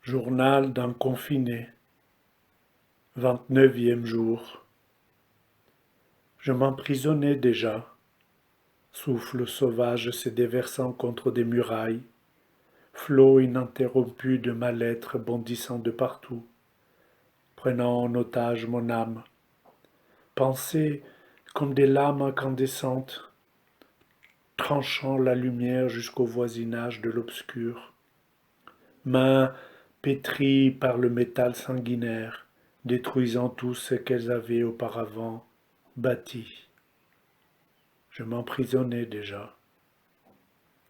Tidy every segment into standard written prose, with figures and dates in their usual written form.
Journal d'un confiné, 29e jour. Je m'emprisonnais déjà, souffle sauvage se déversant contre des murailles, flot ininterrompu de mal-être bondissant de partout, prenant en otage mon âme. Pensées comme des lames incandescentes, tranchant la lumière jusqu'au voisinage de l'obscur. Mains pétries par le métal sanguinaire, détruisant tout ce qu'elles avaient auparavant bâti. Je m'emprisonnais déjà.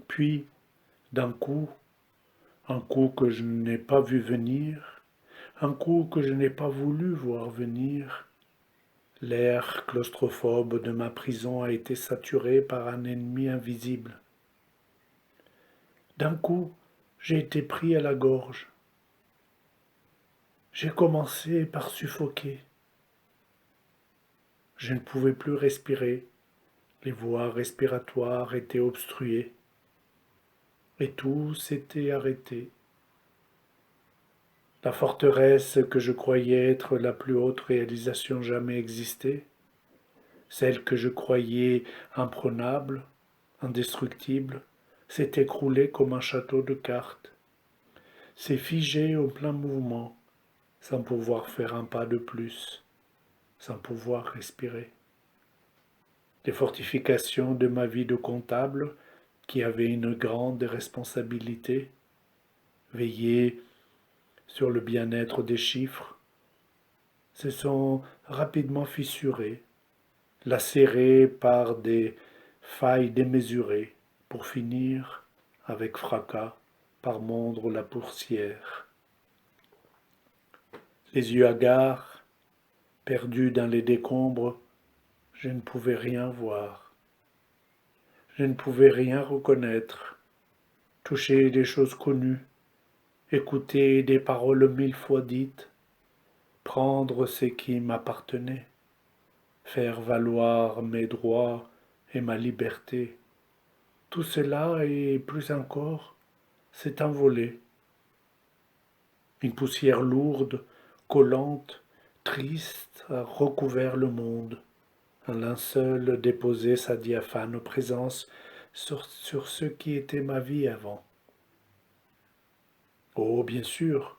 Puis, d'un coup, un coup que je n'ai pas vu venir, un coup que je n'ai pas voulu voir venir, l'air claustrophobe de ma prison a été saturé par un ennemi invisible. D'un coup, j'ai été pris à la gorge. J'ai commencé par suffoquer. Je ne pouvais plus respirer. Les voies respiratoires étaient obstruées. Et tout s'était arrêté. La forteresse que je croyais être la plus haute réalisation jamais existée, celle que je croyais imprenable, indestructible, s'est écroulée comme un château de cartes, s'est figée au plein mouvement, sans pouvoir faire un pas de plus, sans pouvoir respirer. Les fortifications de ma vie de comptable, qui avait une grande responsabilité, veiller sur le bien-être des chiffres, se sont rapidement fissurées, lacérées par des failles démesurées, pour finir, avec fracas, par mordre la poussière. Les yeux hagards, perdus dans les décombres, je ne pouvais rien voir. Je ne pouvais rien reconnaître, toucher des choses connues, écouter des paroles mille fois dites, prendre ce qui m'appartenait, faire valoir mes droits et ma liberté. Tout cela et plus encore s'est envolé. Une poussière lourde, collante, triste a recouvert le monde. Un linceul déposait sa diaphane présence sur ce qui était ma vie avant. Oh, bien sûr,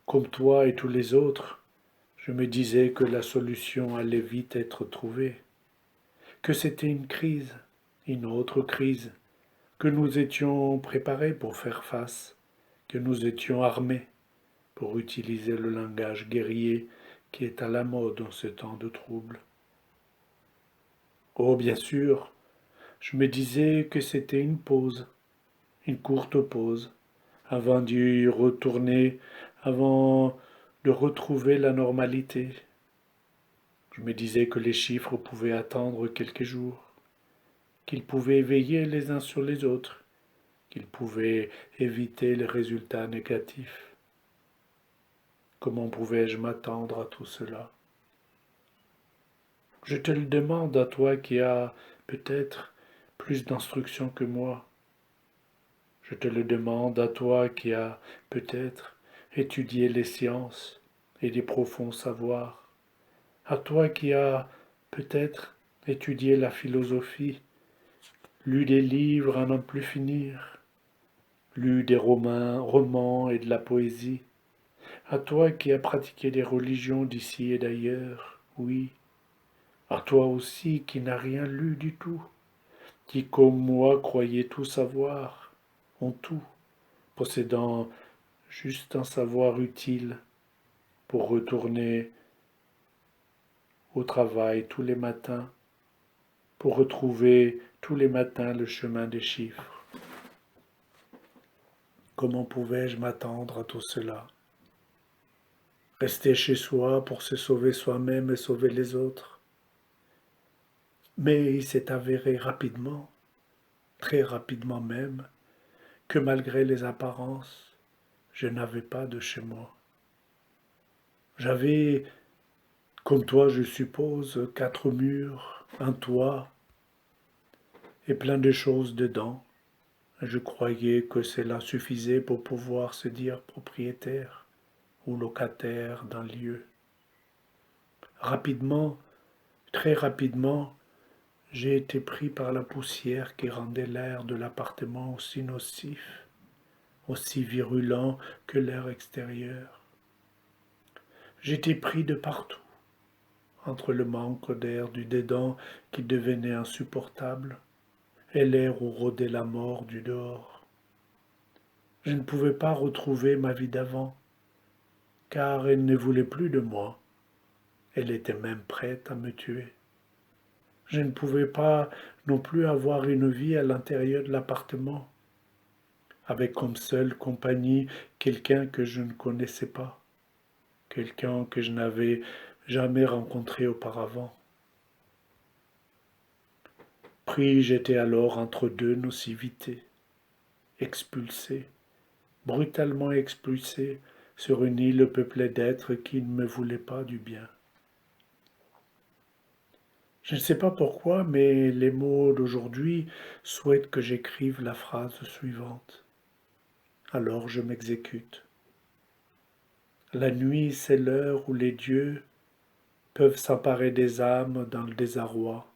comme toi et tous les autres, je me disais que la solution allait vite être trouvée, que c'était une crise, une autre crise, que nous étions préparés pour faire face, que nous étions armés pour utiliser le langage guerrier qui est à la mode en ce temps de trouble. Oh, bien sûr, je me disais que c'était une pause, une courte pause, avant d'y retourner, avant de retrouver la normalité. Je me disais que les chiffres pouvaient attendre quelques jours, qu'ils pouvaient veiller les uns sur les autres, qu'ils pouvaient éviter les résultats négatifs. Comment pouvais-je m'attendre à tout cela? Je te le demande à toi qui as peut-être plus d'instructions que moi. Je te le demande à toi qui as peut-être étudié les sciences et des profonds savoirs. À toi qui as peut-être étudié la philosophie, lu des livres à n'en plus finir, lu des romans et de la poésie. À toi qui as pratiqué des religions d'ici et d'ailleurs, oui. À toi aussi qui n'as rien lu du tout, qui comme moi croyait tout savoir, en tout, possédant juste un savoir utile pour retourner au travail tous les matins, pour retrouver tous les matins le chemin des chiffres. Comment pouvais-je m'attendre à tout cela? Rester chez soi pour se sauver soi-même et sauver les autres. Mais il s'est avéré rapidement, très rapidement même, que malgré les apparences, je n'avais pas de chez moi. J'avais, comme toi je suppose, 4 murs, un toit et plein de choses dedans, Je croyais que cela suffisait pour pouvoir se dire propriétaire ou locataire d'un lieu. Rapidement, très rapidement, j'ai été pris par la poussière qui rendait l'air de l'appartement aussi nocif, aussi virulent que l'air extérieur. J'étais pris de partout, entre le manque d'air du dedans qui devenait insupportable et l'air où rôdait la mort du dehors. Je ne pouvais pas retrouver ma vie d'avant, car elle ne voulait plus de moi. Elle était même prête à me tuer. Je ne pouvais pas non plus avoir une vie à l'intérieur de l'appartement, avec comme seule compagnie quelqu'un que je ne connaissais pas, quelqu'un que je n'avais jamais rencontré auparavant. Pris, j'étais alors entre deux nocivités, expulsé, brutalement expulsé sur une île peuplée d'êtres qui ne me voulaient pas du bien. Je ne sais pas pourquoi, mais les mots d'aujourd'hui souhaitent que j'écrive la phrase suivante. Alors je m'exécute. La nuit, c'est l'heure où les dieux peuvent s'emparer des âmes dans le désarroi.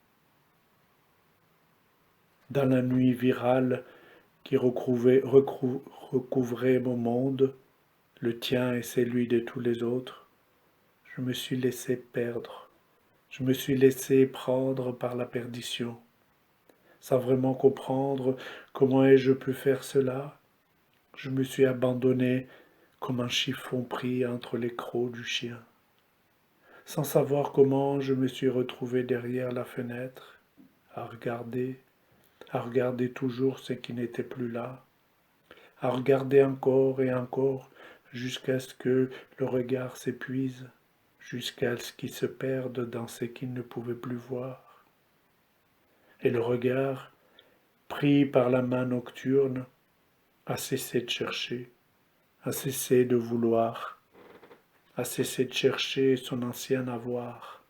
Dans la nuit virale qui recouvrait mon monde, le tien et celui de tous les autres, je me suis laissé perdre, je me suis laissé prendre par la perdition, sans vraiment comprendre comment ai-je pu faire cela. Je me suis abandonné comme un chiffon pris entre les crocs du chien. Sans savoir comment, je me suis retrouvé derrière la fenêtre, à regarder toujours ce qui n'était plus là, à regarder encore et encore, jusqu'à ce que le regard s'épuise, jusqu'à ce qu'il se perde dans ce qu'il ne pouvait plus voir. Et le regard, pris par la main nocturne, a cessé de chercher, a cessé de vouloir, a cessé de chercher son ancien avoir.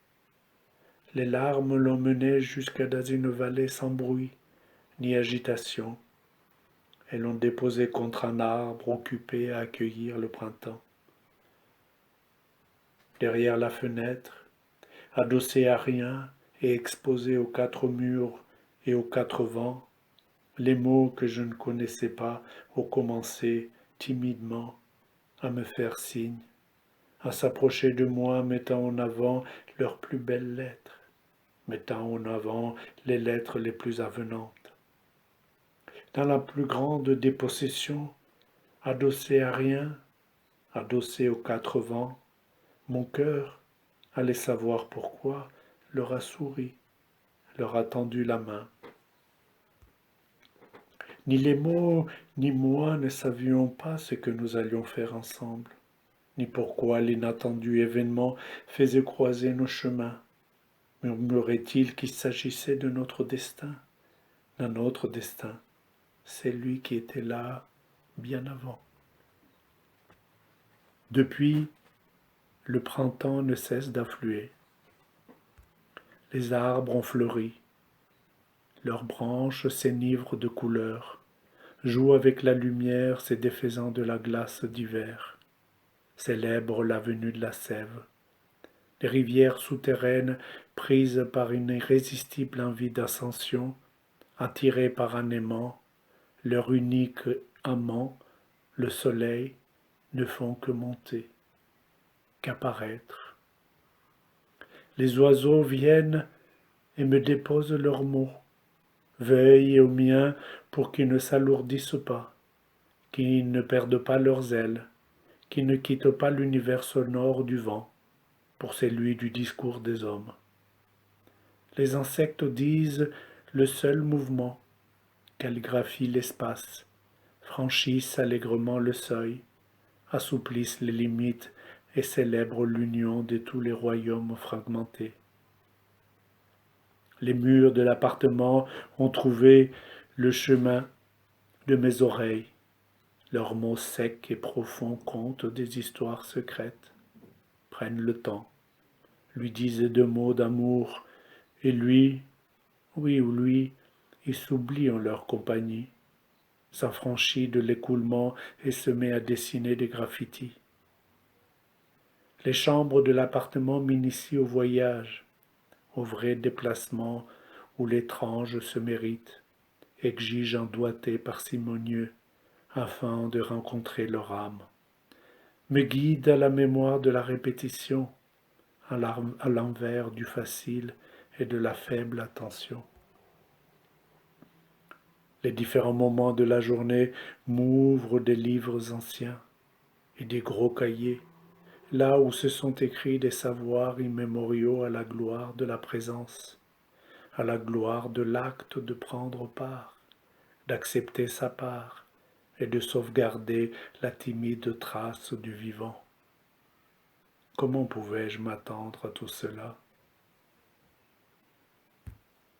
Les larmes l'ont mené jusque dans une vallée sans bruit ni agitation, et l'ont déposé contre un arbre occupé à accueillir le printemps. Derrière la fenêtre, adossé à rien et exposé aux quatre murs et aux quatre vents, les mots que je ne connaissais pas ont commencé timidement à me faire signe, à s'approcher de moi mettant en avant leurs plus belles lettres, mettant en avant les lettres les plus avenantes. Dans la plus grande dépossession, adossé à rien, adossé aux quatre vents, mon cœur, allait savoir pourquoi, leur a souri, leur a tendu la main. Ni les mots, ni moi ne savions pas ce que nous allions faire ensemble, ni pourquoi l'inattendu événement faisait croiser nos chemins. Murmurait-il qu'il s'agissait de notre destin, d'un autre destin, c'est lui qui était là bien avant. Depuis, le printemps ne cesse d'affluer. Les arbres ont fleuri, leurs branches s'enivrent de couleurs, jouent avec la lumière se défaisant de la glace d'hiver, célèbrent la venue de la sève. Les rivières souterraines, prises par une irrésistible envie d'ascension, attirées par un aimant, leur unique amant, le soleil, ne font que monter, qu'apparaître. Les oiseaux viennent et me déposent leurs mots, veillent aux miens pour qu'ils ne s'alourdissent pas, qu'ils ne perdent pas leurs ailes, qu'ils ne quittent pas l'univers sonore du vent pour celui du discours des hommes. Les insectes disent le seul mouvement, calligraphient l'espace, franchissent allègrement le seuil, assouplissent les limites et célèbrent l'union de tous les royaumes fragmentés. Les murs de l'appartement ont trouvé le chemin de mes oreilles. Leurs mots secs et profonds content des histoires secrètes, prennent le temps, lui disent deux mots d'amour, et lui, oui ou lui, ils s'oublient en leur compagnie, s'affranchit de l'écoulement et se met à dessiner des graffitis. Les chambres de l'appartement m'initient au voyage, au vrai déplacement où l'étrange se mérite, exige un doigté parcimonieux afin de rencontrer leur âme, me guide à la mémoire de la répétition, à l'envers du facile et de la faible attention. Les différents moments de la journée m'ouvrent des livres anciens et des gros cahiers, là où se sont écrits des savoirs immémoriaux à la gloire de la présence, à la gloire de l'acte de prendre part, d'accepter sa part et de sauvegarder la timide trace du vivant. Comment pouvais-je m'attendre à tout cela?